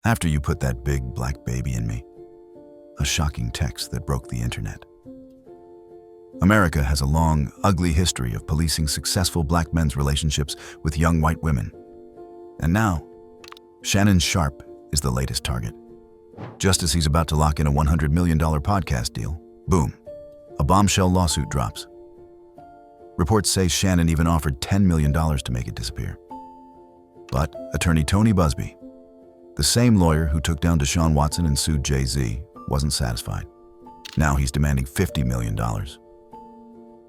After you put that big black baby in me. A shocking text that broke the internet. America has a long, ugly history of policing successful black men's relationships with young white women. And now, Shannon Sharpe is the latest target. Just as he's about to lock in a $100 million podcast deal, boom, a bombshell lawsuit drops. Reports say Shannon even offered $10 million to make it disappear. But attorney Tony Busby, the same lawyer who took down Deshaun Watson and sued Jay-Z, wasn't satisfied. Now he's demanding $50 million.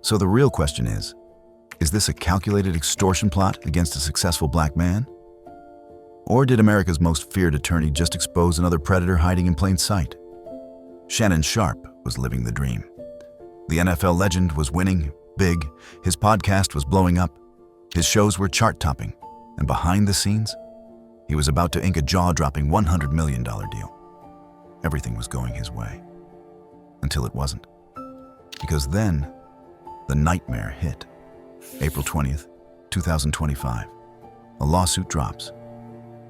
So the real question is this a calculated extortion plot against a successful black man? Or did America's most feared attorney just expose another predator hiding in plain sight? Shannon Sharpe was living the dream. The NFL legend was winning big, his podcast was blowing up, his shows were chart-topping, and behind the scenes, he was about to ink a jaw-dropping $100 million deal. Everything was going his way. Until it wasn't. Because then, the nightmare hit. April 20th, 2025. A lawsuit drops.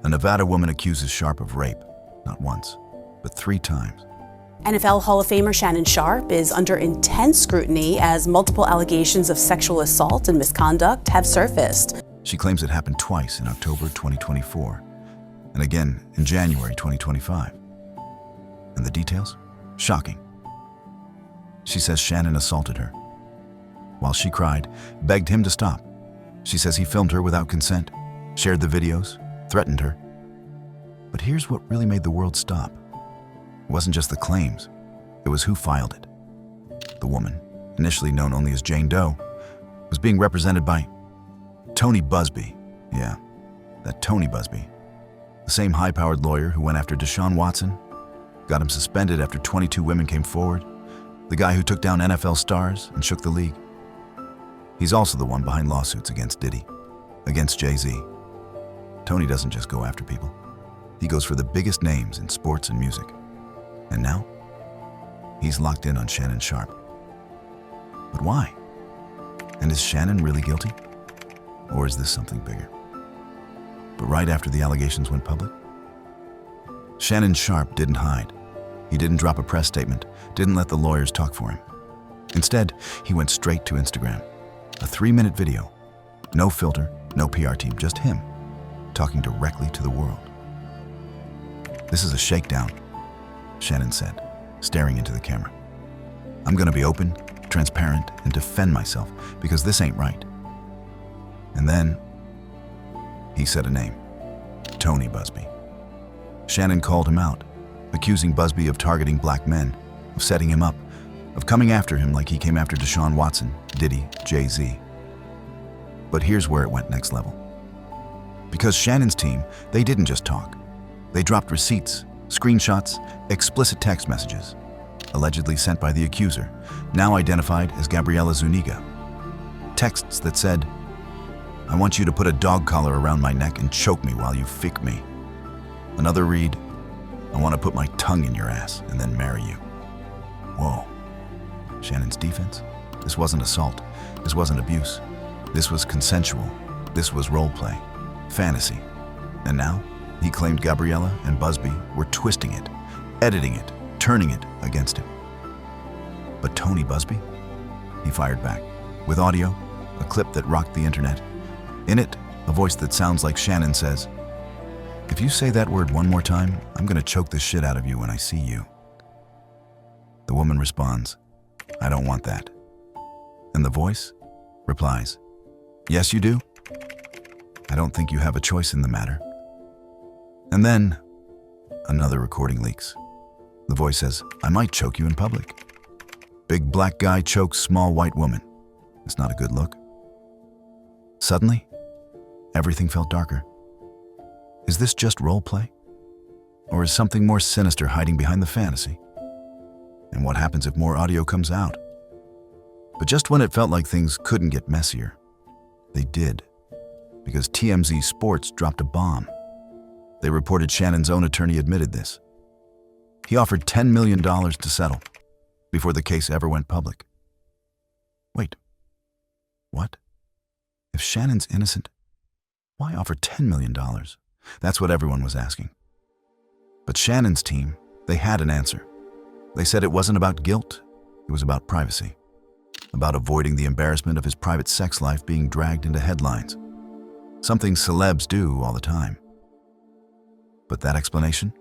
A Nevada woman accuses Sharpe of rape, not once, but 3 times. NFL Hall of Famer Shannon Sharpe is under intense scrutiny as multiple allegations of sexual assault and misconduct have surfaced. She claims it happened twice in October 2024, and again in January 2025. And the details? Shocking. She says Shannon assaulted her. While she cried, begged him to stop. She says he filmed her without consent, shared the videos, threatened her. But here's what really made the world stop. It wasn't just the claims, it was who filed it. The woman, initially known only as Jane Doe, was being represented by Tony Busby. Yeah, that Tony Busby. The same high-powered lawyer who went after Deshaun Watson, got him suspended after 22 women came forward, the guy who took down NFL stars and shook the league. He's also the one behind lawsuits against Diddy, against Jay-Z. Tony doesn't just go after people. He goes for the biggest names in sports and music. And now, he's locked in on Shannon Sharpe. But why? And is Shannon really guilty? Or is this something bigger? But right after the allegations went public, Shannon Sharpe didn't hide. He didn't drop a press statement, didn't let the lawyers talk for him. Instead, he went straight to Instagram. A 3-minute video. No filter, no PR team, just him, talking directly to the world. "This is a shakedown," Shannon said, staring into the camera. "I'm gonna be open, transparent, and defend myself because this ain't right." And then, he said a name, Tony Busby. Shannon called him out, accusing Busby of targeting black men, of setting him up, of coming after him like he came after Deshaun Watson, Diddy, Jay-Z. But here's where it went next level. Because Shannon's team, they didn't just talk. They dropped receipts, screenshots, explicit text messages, allegedly sent by the accuser, now identified as Gabriela Zuniga. Texts that said, "I want you to put a dog collar around my neck and choke me while you fick me." Another read, "I want to put my tongue in your ass and then marry you." Whoa. Shannon's defense? This wasn't assault. This wasn't abuse. This was consensual. This was role play. Fantasy. And now, he claimed Gabriela and Busby were twisting it, editing it, turning it against him. But Tony Busby? He fired back, with audio, a clip that rocked the internet. In it, a voice that sounds like Shannon says, "If you say that word one more time, I'm gonna choke the shit out of you when I see you." The woman responds, "I don't want that." And the voice replies, "Yes, you do. I don't think you have a choice in the matter." And then, another recording leaks. The voice says, "I might choke you in public." Big black guy chokes small white woman. It's not a good look. Suddenly, everything felt darker. Is this just role play? Or is something more sinister hiding behind the fantasy? And what happens if more audio comes out? But just when it felt like things couldn't get messier, they did. Because TMZ Sports dropped a bomb. They reported Shannon's own attorney admitted this. He offered $10 million to settle before the case ever went public. Wait, what? If Shannon's innocent, why offer $10 million? That's what everyone was asking. But Shannon's team, they had an answer. They said it wasn't about guilt, it was about privacy. About avoiding the embarrassment of his private sex life being dragged into headlines. Something celebs do all the time. But that explanation,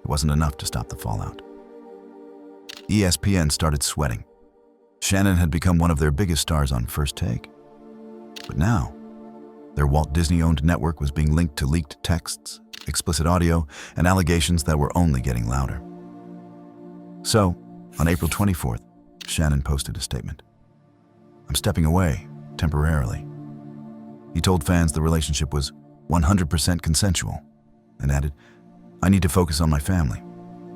it wasn't enough to stop the fallout. ESPN started sweating. Shannon had become one of their biggest stars on First Take. But now, their Walt Disney-owned network was being linked to leaked texts, explicit audio, and allegations that were only getting louder. So, on April 24th, Shannon posted a statement. "I'm stepping away, temporarily." He told fans the relationship was 100% consensual, and added, "I need to focus on my family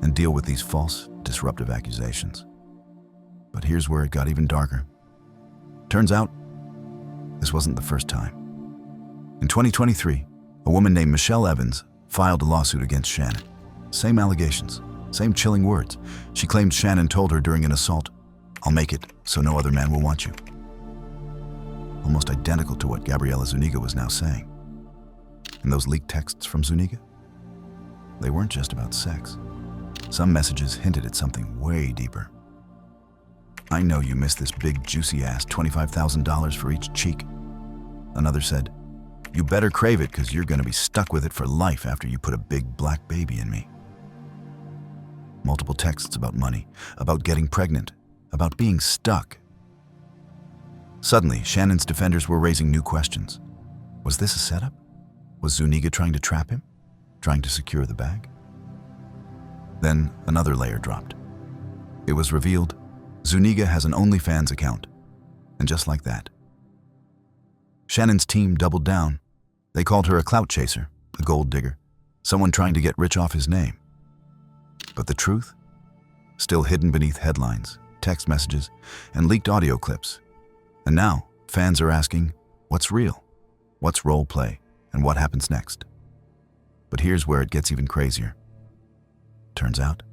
and deal with these false, disruptive accusations." But here's where it got even darker. Turns out, this wasn't the first time. In 2023, a woman named Michelle Evans filed a lawsuit against Shannon. Same allegations, same chilling words. She claimed Shannon told her during an assault, "I'll make it so no other man will want you." Almost identical to what Gabriela Zuniga was now saying. And those leaked texts from Zuniga? They weren't just about sex. Some messages hinted at something way deeper. "I know you miss this big juicy ass $25,000 for each cheek." Another said, "You better crave it because you're going to be stuck with it for life after you put a big black baby in me." Multiple texts about money, about getting pregnant, about being stuck. Suddenly, Shannon's defenders were raising new questions. Was this a setup? Was Zuniga trying to trap him? Trying to secure the bag? Then another layer dropped. It was revealed Zuniga has an OnlyFans account. And just like that, Shannon's team doubled down. They called her a clout chaser, a gold digger, someone trying to get rich off his name. But the truth? Still hidden beneath headlines, text messages, and leaked audio clips. And now, fans are asking, what's real? What's role play? And what happens next? But here's where it gets even crazier. Turns out,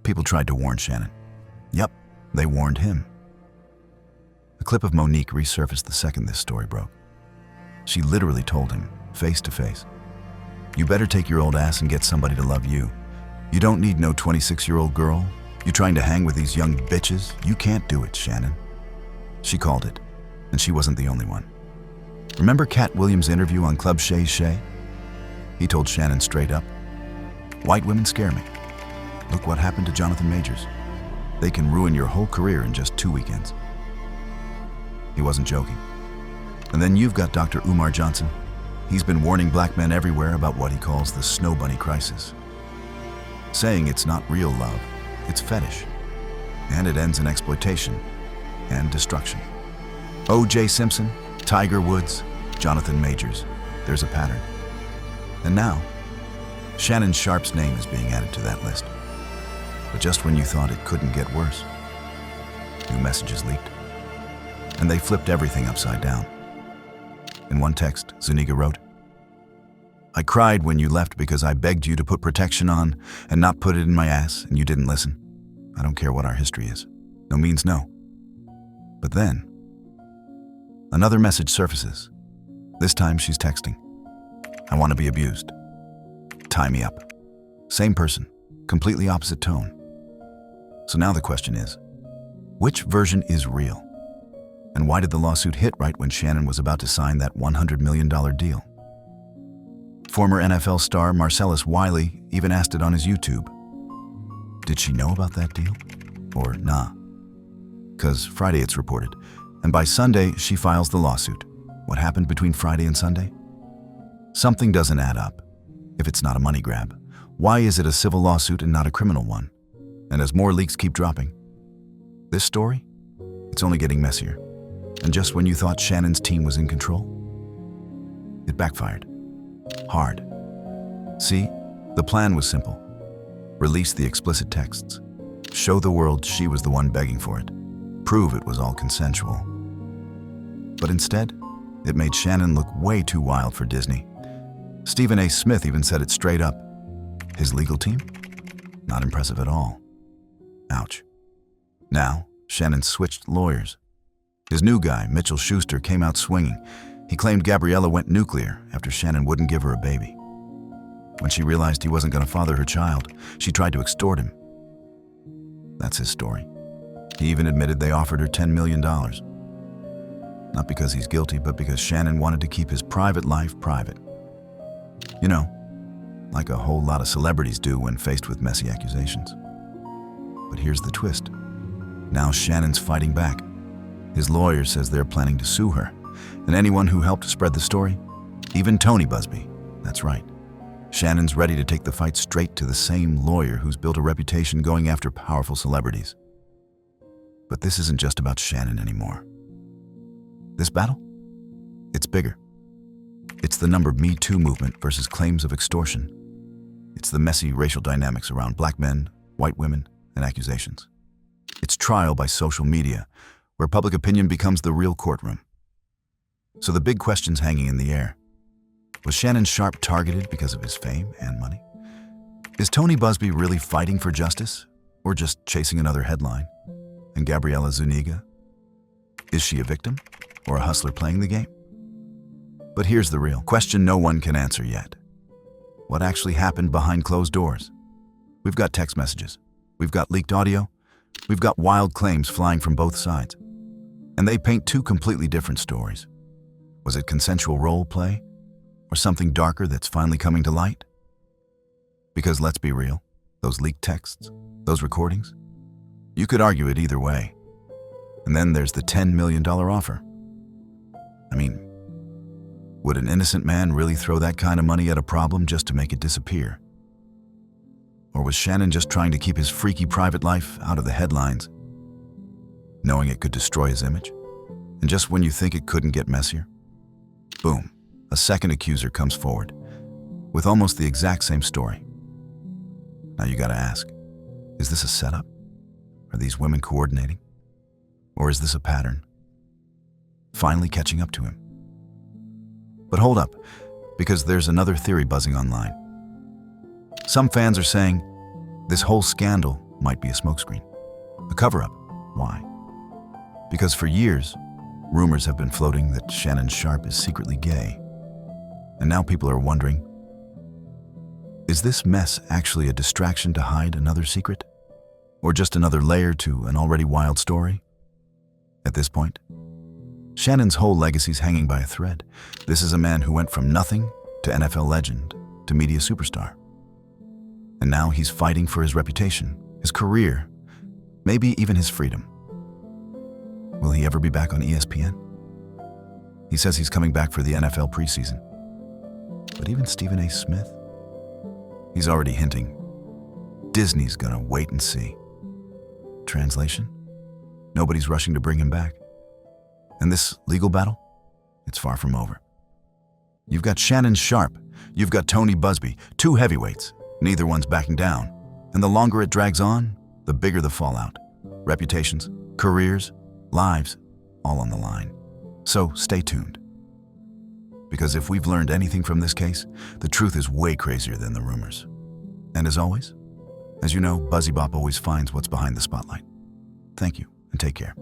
people tried to warn Shannon. Yep, they warned him. A clip of Monique resurfaced the second this story broke. She literally told him, face to face, "You better take your old ass and get somebody to love you. You don't need no 26-year-old girl. You trying to hang with these young bitches? You can't do it, Shannon." She called it, and she wasn't the only one. Remember Cat Williams' interview on Club Shay Shay? He told Shannon straight up, "White women scare me. Look what happened to Jonathan Majors. They can ruin your whole career in just 2 weekends." He wasn't joking. And then you've got Dr. Umar Johnson. He's been warning black men everywhere about what he calls the snow bunny crisis. Saying it's not real love, it's fetish. And it ends in exploitation and destruction. O.J. Simpson, Tiger Woods, Jonathan Majors. There's a pattern. And now, Shannon Sharpe's name is being added to that list. But just when you thought it couldn't get worse, new messages leaked. And they flipped everything upside down. In one text, Zuniga wrote, "I cried when you left because I begged you to put protection on and not put it in my ass, and you didn't listen. I don't care what our history is. No means no." But then, another message surfaces. This time she's texting, "I want to be abused. Tie me up." Same person, completely opposite tone. So now the question is, which version is real? And why did the lawsuit hit right when Shannon was about to sign that $100 million deal? Former NFL star Marcellus Wiley even asked it on his YouTube. Did she know about that deal? Or nah? 'Cause Friday it's reported, and by Sunday she files the lawsuit. What happened between Friday and Sunday? Something doesn't add up. If it's not a money grab, why is it a civil lawsuit and not a criminal one? And as more leaks keep dropping, this story, it's only getting messier. And just when you thought Shannon's team was in control, it backfired. Hard. See, the plan was simple. Release the explicit texts. Show the world she was the one begging for it. Prove it was all consensual. But instead, it made Shannon look way too wild for Disney. Stephen A. Smith even said it straight up. His legal team? Not impressive at all. Ouch. Now, Shannon switched lawyers. His new guy, Mitchell Schuster, came out swinging. He claimed Gabriella went nuclear after Shannon wouldn't give her a baby. When she realized he wasn't going to father her child, she tried to extort him. That's his story. He even admitted they offered her $10 million. Not because he's guilty, but because Shannon wanted to keep his private life private. You know, like a whole lot of celebrities do when faced with messy accusations. But here's the twist. Now Shannon's fighting back. His lawyer says they're planning to sue her, and anyone who helped spread the story, even Tony Busby. That's right. Shannon's ready to take the fight straight to the same lawyer who's built a reputation going after powerful celebrities. But this isn't just about Shannon anymore. This battle? It's bigger. It's the numbered Me Too movement versus claims of extortion. It's the messy racial dynamics around black men, white women, and accusations. It's trial by social media, where public opinion becomes the real courtroom. So the big question's hanging in the air. Was Shannon Sharpe targeted because of his fame and money? Is Tony Busby really fighting for justice, or just chasing another headline? And Gabriela Zuniga? Is she a victim, or a hustler playing the game? But here's the real question no one can answer yet. What actually happened behind closed doors? We've got text messages. We've got leaked audio. We've got wild claims flying from both sides. And they paint two completely different stories. Was it consensual role play? Or something darker that's finally coming to light? Because let's be real, those leaked texts, those recordings, you could argue it either way. And then there's the $10 million offer. I mean, would an innocent man really throw that kind of money at a problem just to make it disappear? Or was Shannon just trying to keep his freaky private life out of the headlines, knowing it could destroy his image? And just when you think it couldn't get messier, boom, a second accuser comes forward with almost the exact same story. Now you gotta ask, is this a setup? Are these women coordinating? Or is this a pattern finally catching up to him? But hold up, because there's another theory buzzing online. Some fans are saying this whole scandal might be a smokescreen, a cover-up. Why? Because for years, rumors have been floating that Shannon Sharpe is secretly gay. And now people are wondering, is this mess actually a distraction to hide another secret? Or just another layer to an already wild story? At this point, Shannon's whole legacy's hanging by a thread. This is a man who went from nothing to NFL legend to media superstar. And now he's fighting for his reputation, his career, maybe even his freedom. Will he ever be back on ESPN? He says he's coming back for the NFL preseason. But even Stephen A. Smith? He's already hinting, Disney's gonna wait and see. Translation? Nobody's rushing to bring him back. And this legal battle? It's far from over. You've got Shannon Sharpe, you've got Tony Busby, two heavyweights. Neither one's backing down. And the longer it drags on, the bigger the fallout. Reputations, careers, lives, all on the line. So stay tuned. Because if we've learned anything from this case, the truth is way crazier than the rumors. And as always, as you know, Buzzy Bop always finds what's behind the spotlight. Thank you, and take care.